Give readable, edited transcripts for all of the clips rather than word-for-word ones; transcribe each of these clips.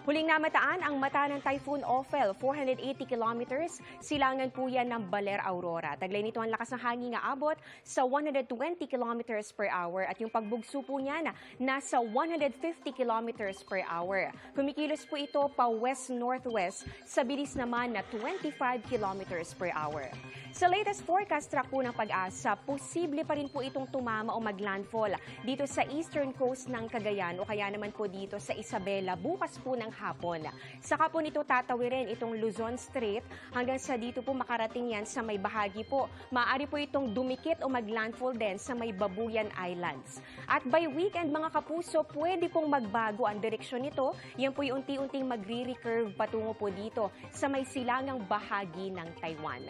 Huling namataan ang mata ng Typhoon Ophel, 480 kilometers, silangan po yan ng Baler, Aurora. Taglay nito ang lakas ng hangin nga abot sa 120 kilometers per hour at yung pagbugso po niya nasa 150 kilometers per hour. Kumikilos po ito pa west-northwest sa bilis naman na 25 kilometers per hour. Sa latest forecast track po ng Pag-asa, posible pa rin po itong tumama o maglandfall dito sa eastern coast ng Cagayan o kaya naman po dito sa Isabela bukas po ng hapon. Saka po nito tatawirin itong Luzon Strait hanggang sa dito po makarating yan sa may bahagi po. Maaari po itong dumikit o maglandfall din sa may Babuyan Islands. At by weekend mga kapuso, pwede pong magbago ang direksyon nito. Yan po yung unti-unting magre-recurve patungo po dito sa may silangang bahagi ng Taiwan.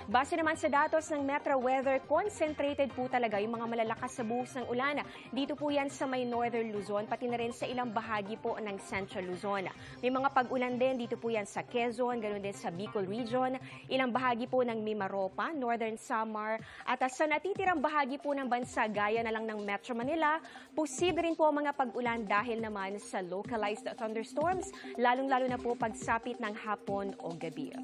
Base naman sa datos ng Metro Weather, concentrated po talaga yung mga malalakas sa buhos ng ulan. Dito po yan sa may Northern Luzon, pati na rin sa ilang bahagi po ng Central Luzon. May mga pag-ulan din dito po yan sa Quezon, ganoon din sa Bicol Region, ilang bahagi po ng Mimaropa, Northern Samar, at sa natitirang bahagi po ng bansa gaya na lang ng Metro Manila, posible rin po ang mga pag-ulan dahil naman sa localized thunderstorms, lalong-lalo na po pagsapit ng hapon o gabi.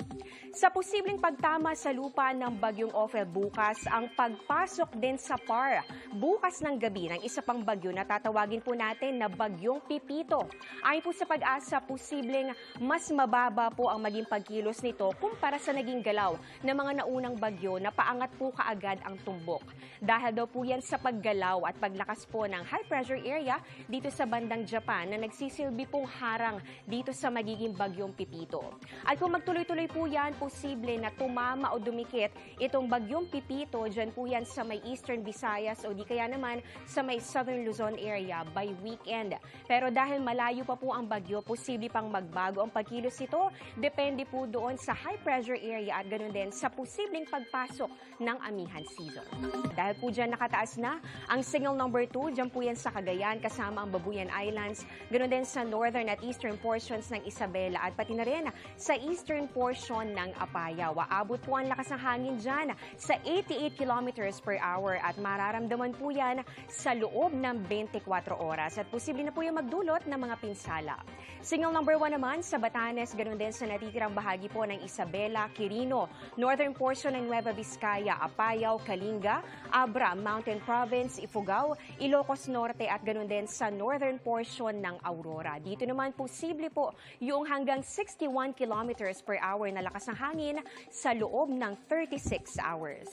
Sa posibleng pagtama sa lupa ng bagyong Ophel bukas, ang pagpasok din sa PAR bukas ng gabi ng isa pang bagyo na tatawagin po natin na bagyong Pipito. Ayon po sa Pag-asa, posibleng mas mababa po ang maging pagkilos nito kumpara sa naging galaw ng mga naunang bagyo na paangat po kaagad ang tumbok. Dahil daw po yan sa paggalaw at paglakas po ng high pressure area dito sa bandang Japan na nagsisilbi pong harang dito sa magiging bagyong Pipito. At kung magtuloy-tuloy po yan, posible na tumama o dumikit itong bagyong Pipito, dyan po yan sa may Eastern Visayas o di kaya naman sa may Southern Luzon area by weekend. Pero dahil malayo pa po ang bagyo, posible pang magbago ang pagkilos ito. Depende po doon sa high pressure area at ganoon din sa posibleng pagpasok ng amihan season. Dahil po dyan nakataas na ang signal number 2, dyan po yan sa Cagayan kasama ang Babuyan Islands, ganoon din sa northern at eastern portions ng Isabela at pati na rin sa eastern portion ng Apayao. Aabot po ang lakas ng hangin dyan sa 88 kilometers per hour at mararamdaman po yan sa loob ng 24 oras at posible na po yung magdulot ng mga pinsala. Signal number 1 naman sa Batanes, ganoon din sa natitirang bahagi po ng Isabela, Quirino, northern portion ng Nueva Vizcaya, Apayao, Kalinga, Abra, Mountain Province, Ifugao, Ilocos Norte at ganoon din sa northern portion ng Aurora. Dito naman posible po yung hanggang 61 kilometers per hour na lakas ng hangin sa loob ng 36 hours.